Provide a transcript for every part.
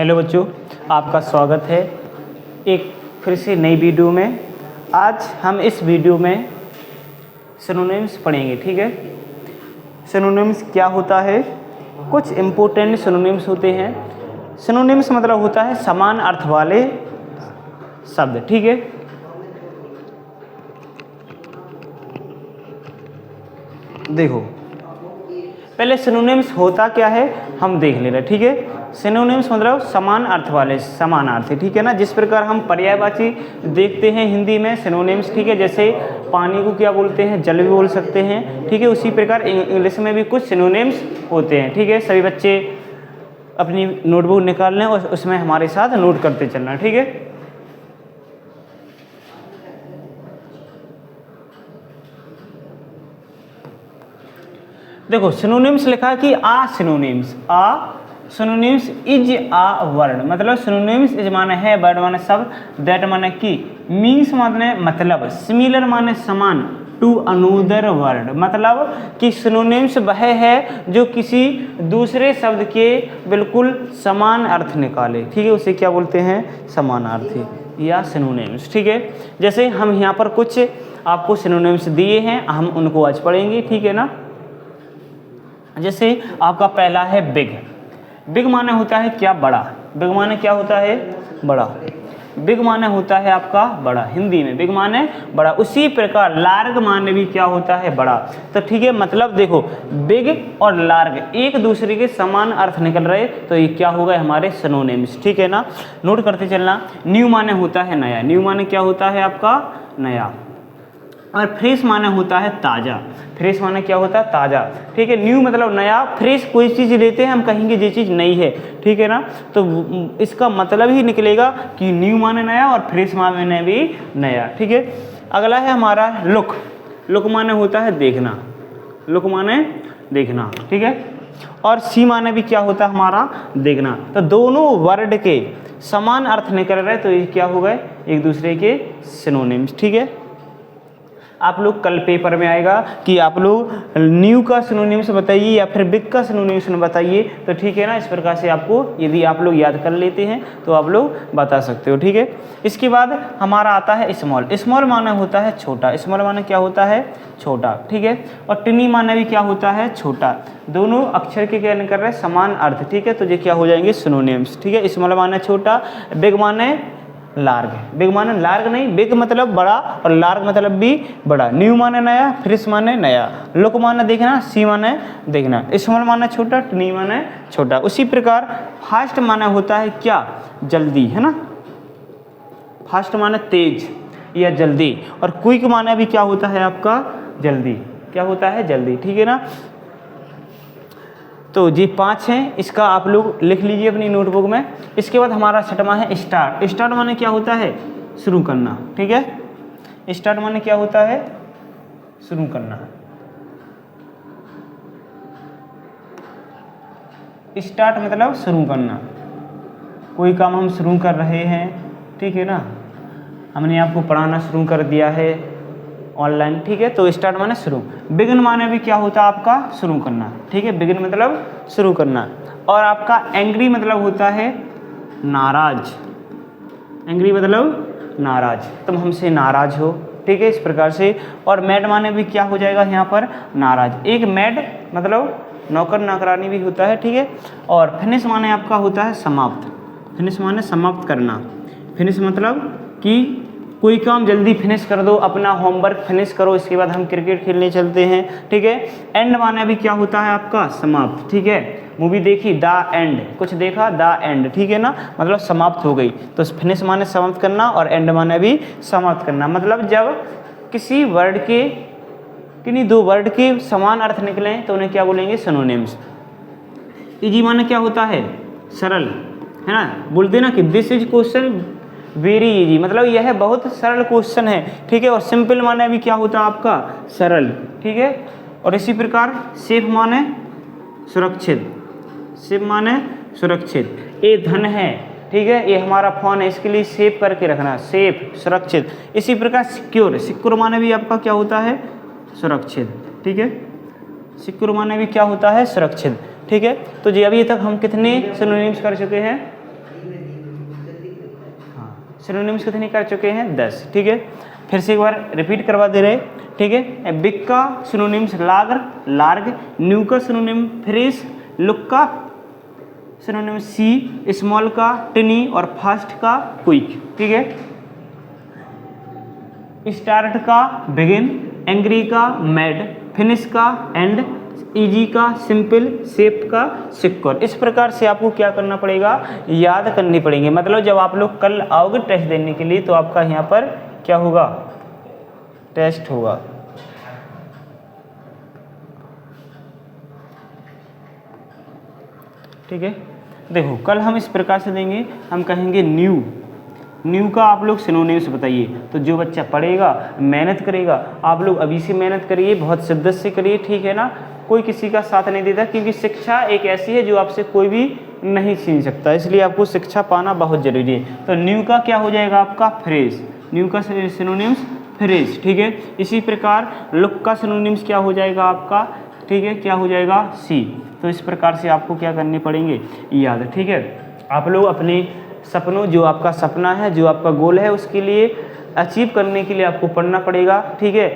Hello बच्चों, आपका स्वागत है एक फिर से नई वीडियो में। आज हम इस वीडियो में सिनोनिम्स पढ़ेंगे। ठीक है, सिनोनिम्स क्या होता है? कुछ इम्पोर्टेंट सिनोनिम्स होते हैं। सिनोनिम्स मतलब होता है समान अर्थ वाले शब्द। ठीक है, देखो पहले सिनोनिम्स होता क्या है हम देख ले रहे। ठीक है, सिनोनिम्स मतलब समान अर्थ वाले समानार्थी। ठीक है ना, जिस प्रकार हम पर्यायवाची देखते हैं हिंदी में सिनोनिम्स। ठीक है, जैसे पानी को क्या बोलते हैं, जल भी बोल सकते हैं। ठीक है, उसी प्रकार इंग्लिश में भी कुछ सिनोनिम्स होते हैं। ठीक है, सभी बच्चे अपनी नोटबुक निकाल लें और उसमें हमारे साथ नोट करते चलना। ठीक है, देखो सिनोनिम्स लिखा है कि आ सिनोनिम्स इज आ वर्ड। मतलब सिनोनिम्स इज माने है, वर्ड माने शब्द, दैट माने की, मीन्स माने मतलब, सिमिलर माने समान, टू अनदर वर्ड मतलब कि सिनोनिम्स वह है जो किसी दूसरे शब्द के बिल्कुल समान अर्थ निकाले। ठीक है, उसे क्या बोलते हैं, समानार्थी या सिनोनिम्स। ठीक है, जैसे हम यहाँ पर कुछ आपको सिनोनिम्स दिए हैं, हम उनको आज पढ़ेंगे। ठीक है ना, जैसे आपका पहला है बिग। बिग माने होता है क्या, बड़ा। बिग माने क्या होता है, बड़ा। बिग माने होता है आपका बड़ा, हिंदी में बिग माने बड़ा। उसी प्रकार लार्ग माने भी क्या होता है, बड़ा। तो ठीक है, मतलब देखो बिग और लार्ग एक दूसरे के समान अर्थ निकल रहे, तो ये क्या होगा, हमारे सिनोनिम्स। ठीक है ना, नोट करते चलना। न्यू माने होता है नया। न्यू माने क्या होता है आपका, नया। और फ्रेश माने होता है ताज़ा। फ्रेश माने क्या होता है, ताज़ा। ठीक है, न्यू मतलब नया, फ्रेश कोई चीज़ लेते हैं हम कहेंगे ये चीज़ नई है। ठीक है ना, तो इसका मतलब ही निकलेगा कि न्यू माने नया और फ्रेश माने भी नया। ठीक है, अगला है हमारा लुक। लुक माने होता है देखना। लुक माने देखना। ठीक है, और सी माने भी क्या होता है हमारा, देखना। तो दोनों वर्ड के समान अर्थ निकल रहे, तो ये क्या हो गए, एक दूसरे के सिनोनिम्स। ठीक है, आप लोग कल पेपर में आएगा कि आप लोग न्यू का सिनोनिम्स बताइए या फिर बिग का सिनोनिम्स बताइए। तो ठीक है ना, इस प्रकार से आपको यदि आप लोग याद कर लेते हैं तो आप लोग बता सकते हो। ठीक है, इसके बाद हमारा आता है स्मॉल। स्मॉल माने होता है छोटा। स्मॉल माने क्या होता है, छोटा। ठीक है, और टिनी माने भी क्या होता है, छोटा। दोनों अक्षर के क्या कर रहे हैं, समान अर्थ। ठीक है, तो ये क्या हो जाएंगे, सिनोनिम्स। ठीक है, स्मॉल माने छोटा, बिग माने लार्ग। बिग माने लार्ग नहीं, बिग मतलब बड़ा और लार्ग मतलब भी बड़ा। न्यू माने नया, फ्रेश माने नया, लुक माने देखना, सी माने देखना, स्मॉल माने छोटा, टिनी माने छोटा। उसी प्रकार फास्ट माने होता है क्या, जल्दी, है ना। फास्ट माने तेज या जल्दी, और क्विक माने भी क्या होता है आपका, जल्दी। क्या होता है, जल्दी। ठीक है ना, तो ये 5 हैं, इसका आप लोग लिख लीजिए अपनी नोटबुक में। इसके बाद हमारा छठवां है स्टार्ट। स्टार्ट माने क्या होता है, शुरू करना। ठीक है, स्टार्ट माने क्या होता है, शुरू करना। स्टार्ट मतलब शुरू करना, कोई काम हम शुरू कर रहे हैं। ठीक है ना, हमने आपको पढ़ाना शुरू कर दिया है ऑनलाइन। ठीक है, तो स्टार्ट माने शुरू। बिगिन माने भी क्या होता है आपका, शुरू करना। ठीक है, बिगिन मतलब शुरू करना। और आपका एंग्री मतलब होता है नाराज। एंग्री मतलब नाराज, तुम हमसे नाराज हो। ठीक है, इस प्रकार से। और मैड माने भी क्या हो जाएगा यहाँ पर, नाराज। एक मैड मतलब नौकर नौकरानी भी होता है। ठीक है, और फिनिश माने आपका होता है समाप्त। फिनिश माने समाप्त करना। फिनिश मतलब कि कोई काम जल्दी फिनिश कर दो, अपना होमवर्क फिनिश करो, इसके बाद हम क्रिकेट खेलने चलते हैं। ठीक है, एंड माने भी क्या होता है आपका, समाप्त। ठीक है, मूवी देखी द एंड, कुछ देखा द एंड। ठीक है ना, मतलब समाप्त हो गई। तो फिनिश माने समाप्त करना और एंड माने भी समाप्त करना। मतलब जब किसी वर्ड के, किन्हीं दो वर्ड के समान अर्थ निकलें तो उन्हें क्या बोलेंगे, सिनोनिम्स। इजी माने क्या होता है, सरल, है ना। बोलते ना कि this is question very easy, मतलब यह बहुत सरल क्वेश्चन है। ठीक है, और सिंपल माने भी क्या होता है आपका, सरल। ठीक है, और इसी प्रकार सेफ माने सुरक्षित। सेफ माने सुरक्षित। ये धन है, ठीक है, ये हमारा फोन है, इसके लिए सेफ करके रखना, सेफ सुरक्षित। इसी प्रकार सिक्योर। सिक्योर माने भी आपका क्या होता है, सुरक्षित। ठीक है, सिक्योर माने भी क्या होता है, सुरक्षित। ठीक है, तो जी अभी तक हम कितने सिनोनिम्स कर चुके हैं, सिनोनिम्स कितनी कर चुके हैं? 10। ठीक है, फिर से एक बार रिपीट करवा दे रहे। ठीक है, बिग का सिनोनिम्स लार्ग लार्ग, न्यू का सिनोनिम फ्रेश, लुक का सिनोनिम सी, स्मॉल का टिनी और फास्ट का क्विक। ठीक है, स्टार्ट का बिगिन, एंग्री का मैड, फिनिश का एंड, इजी का सिंपल, सेफ का सिक्योर। इस प्रकार से आपको क्या करना पड़ेगा? याद करनी पड़ेंगे। मतलब जब आप लोग कल आओगे टेस्ट देने के लिए तो आपका यहाँ पर क्या होगा? टेस्ट होगा। ठीक है, देखो कल हम इस प्रकार से देंगे, हम कहेंगे न्यू। न्यू का आप लोग सिनोनिम्स बताइए। तो जो बच्चा पढ़ेगा, मेहनत करेगा, आप लोग अभी से मेहनत करिए, बहुत शिद्दत से करिए। ठीक है ना, कोई किसी का साथ नहीं देता, क्योंकि शिक्षा एक ऐसी है जो आपसे कोई भी नहीं छीन सकता, इसलिए आपको शिक्षा पाना बहुत जरूरी है। तो न्यू का क्या हो जाएगा आपका? फ्रेश। न्यू का सिनोनिम्स फ्रेश। ठीक है, इसी प्रकार लुक का सिनोनिम्स क्या हो जाएगा आपका? ठीक है, क्या हो जाएगा? सी। तो इस प्रकार से आपको क्या करने पड़ेंगे? याद। ठीक है, आप लोग अपने सपनों, जो आपका सपना है, जो आपका गोल है, उसके लिए अचीव करने के लिए आपको पढ़ना पड़ेगा। ठीक है,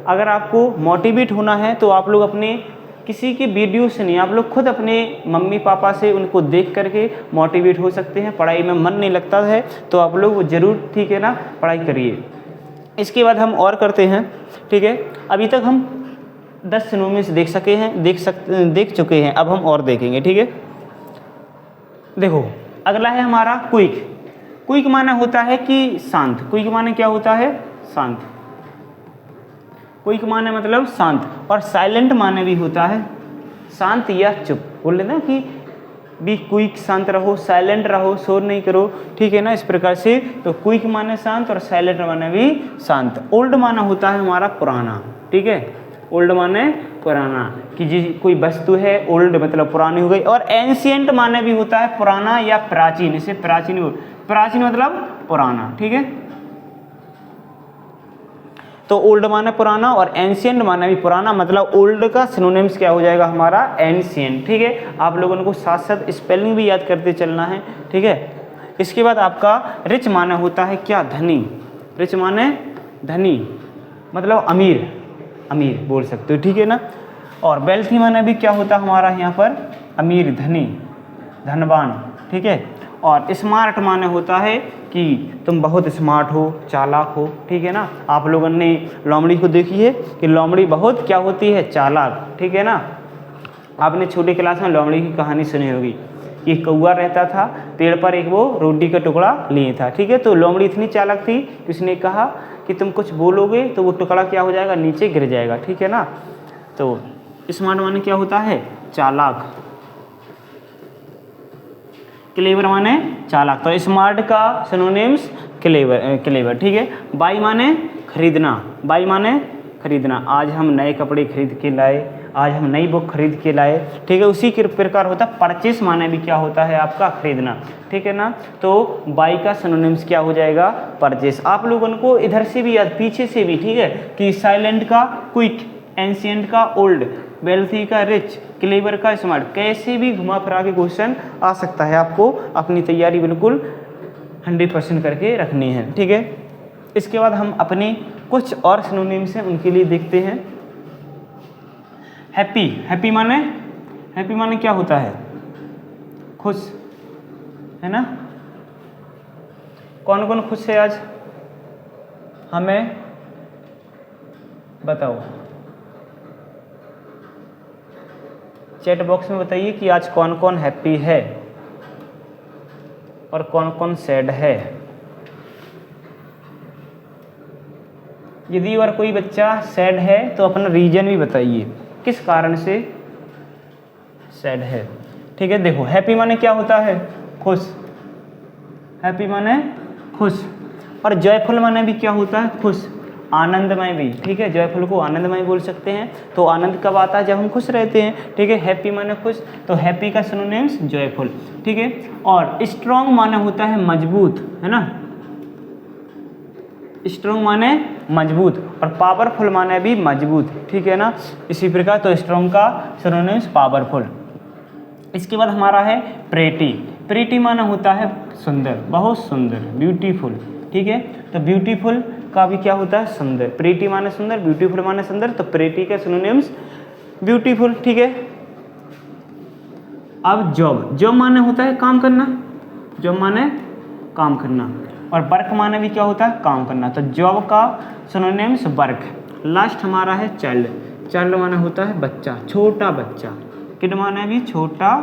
अगर आपको मोटिवेट होना है तो आप लोग अपने किसी की वीडियो से नहीं, आप लोग खुद अपने मम्मी पापा से उनको देख करके मोटिवेट हो सकते हैं। पढ़ाई में मन नहीं लगता है तो आप लोग वो ज़रूर, ठीक है ना, पढ़ाई करिए। इसके बाद हम और करते हैं। ठीक है, अभी तक हम 10 सिनोनिम्स देख चुके हैं, अब हम और देखेंगे। ठीक है, देखो अगला है हमारा क्विक। क्विक माना होता है कि शांत। क्विक माने क्या होता है? शांत। क्विक माने मतलब शांत, और साइलेंट माने भी होता है शांत या चुप। बोल लेना कि बी क्विक, शांत रहो, साइलेंट रहो, शोर नहीं करो। ठीक है ना, इस प्रकार से। तो क्विक माने शांत और साइलेंट माने भी शांत। ओल्ड माना होता है हमारा पुराना। ठीक है, ओल्ड माने पुराना, कि जी कोई वस्तु है ओल्ड मतलब पुरानी हो गई। और एंशिएंट माने भी होता है पुराना या प्राचीन। इसे प्राचीन मतलब पुराना। ठीक है, तो ओल्ड माने पुराना और एंशिएंट माने भी पुराना। मतलब ओल्ड का सिनोनिम्स क्या हो जाएगा हमारा? एंशिएंट। ठीक है, आप लोगों को साथ साथ स्पेलिंग भी याद करते चलना है। ठीक है, इसके बाद आपका रिच माने होता है क्या? धनी। रिच माने धनी मतलब अमीर, अमीर बोल सकते हो। ठीक है ना, और वेल्थी माने भी क्या होता है हमारा यहाँ पर? अमीर, धनी, धनवान। ठीक है, और स्मार्ट माने होता है कि तुम बहुत स्मार्ट हो, चालाक हो। ठीक है ना, आप लोगों ने लोमड़ी को देखी है कि लोमड़ी बहुत क्या होती है? चालाक। ठीक है ना, आपने छोटी क्लास में लोमड़ी की कहानी सुनी होगी। एक कौआ रहता था पेड़ पर, एक वो रोटी का टुकड़ा लिए था। ठीक है, तो लोमड़ी इतनी चालाक थी कि उसने कहा कि तुम कुछ बोलोगे तो वो टुकड़ा क्या हो जाएगा? नीचे गिर जाएगा। ठीक है ना, तो स्मार्ट माने क्या होता है? चालाक। क्लेवर माने चालाक। तो स्मार्ट का सिनोनिम्स क्लेवर। ठीक है, बाई माने खरीदना। बाई माने खरीदना। आज हम नए कपड़े खरीद के लाए, आज हम नई बुक खरीद के लाए। ठीक है, उसी के प्रकार होता है परचेस माने भी क्या होता है आपका? खरीदना। ठीक है ना, तो बाई का सिनोनिम्स क्या हो जाएगा? परचेस। आप लोगों को इधर से भी याद, पीछे से भी। ठीक है, कि साइलेंट का क्विक, एंशिएंट का ओल्ड, वेल्थी का रिच, क्लेवर का स्मार्ट। कैसे भी घुमा फिरा के क्वेश्चन आ सकता है। आपको अपनी तैयारी बिल्कुल 100% करके रखनी है। ठीक है, इसके बाद हम अपने कुछ और सिनोनिम्स हैं उनके लिए देखते हैं। हैप्पी। हैप्पी माने क्या होता है? खुश, है ना। कौन कौन खुश है आज? हमें बताओ, चैट बॉक्स में बताइए कि आज कौन कौन हैप्पी है और कौन कौन सैड है। यदि और कोई बच्चा सैड है तो अपना रीजन भी बताइए, किस कारण से सैड है। ठीक है, देखो हैप्पी माने क्या होता है? खुश। हैप्पी माने खुश, और जयफुल माने भी क्या होता है? खुश, आनंदमय भी। ठीक है, जयफुल को आनंदमय बोल सकते हैं। तो आनंद कब आता है? जब हम खुश रहते हैं। ठीक है, हैप्पी माने खुश, तो हैप्पी का सिनोनिम्स जयफुल। ठीक है, और स्ट्रॉन्ग माने होता है मजबूत, है ना। स्ट्रॉन्ग माने मजबूत, और पावरफुल माने भी मजबूत। ठीक है ना, इसी प्रकार तो स्ट्रॉन्ग का सिनोनिम्स पावरफुल। इसके बाद हमारा है प्रेटी। प्रेटी माना होता है सुंदर, बहुत सुंदर, ब्यूटीफुल। ठीक है। तो ब्यूटीफुल का भी क्या होता है, सुंदर। प्रीटी माने सुंदर, ब्यूटीफुल माने सुंदर, तो प्रीटी का सिनोनिम्स ब्यूटीफुल, ठीक है। अब जॉब, जॉब माने होता है काम करना, जॉब माने काम करना, और वर्क माने भी क्या होता है, काम करना। तो जॉब का सिनोनिम्स वर्क। लास्ट हमारा है चाइल्ड, चाइल्ड माने होता है बच्चा, छोटा बच्चा। किड माने भी छोटा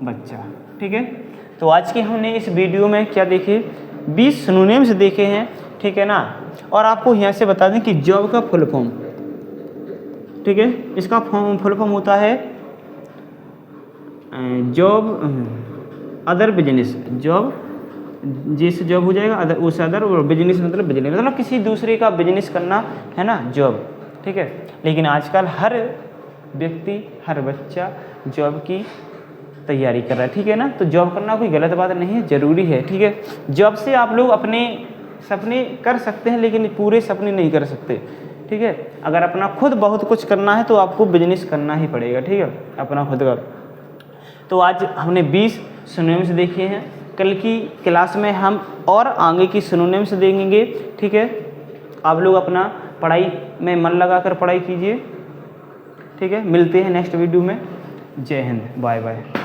बच्चा, ठीक है। तो आज की हमने इस वीडियो में क्या देखे, 20 सिनोनिम्स देखे हैं, ठीक है ना। और आपको यहाँ से बता दें कि जॉब का फुल फॉर्म, ठीक है, इसका फुल फॉर्म होता है जॉब अदर बिजनेस। जॉब जिस जॉब हो जाएगा, अदर उस अदर, और बिजनेस मतलब किसी दूसरे का बिजनेस करना है ना, जॉब, ठीक है। लेकिन आजकल हर व्यक्ति, हर बच्चा जॉब की तैयारी कर रहा है, ठीक है ना। तो जॉब करना कोई गलत बात नहीं है, ज़रूरी है, ठीक है। जॉब से आप लोग अपने सपने कर सकते हैं, लेकिन पूरे सपने नहीं कर सकते, ठीक है। अगर अपना खुद बहुत कुछ करना है तो आपको बिजनेस करना ही पड़ेगा, ठीक है, अपना खुद का। तो आज हमने 20 सिनोनिम्स देखे हैं। कल की क्लास में हम और आगे की सिनोनिम्स देखेंगे, ठीक है। आप लोग अपना पढ़ाई में मन लगाकर पढ़ाई कीजिए, ठीक है। मिलते हैं नेक्स्ट वीडियो में। जय हिंद, बाय बाय।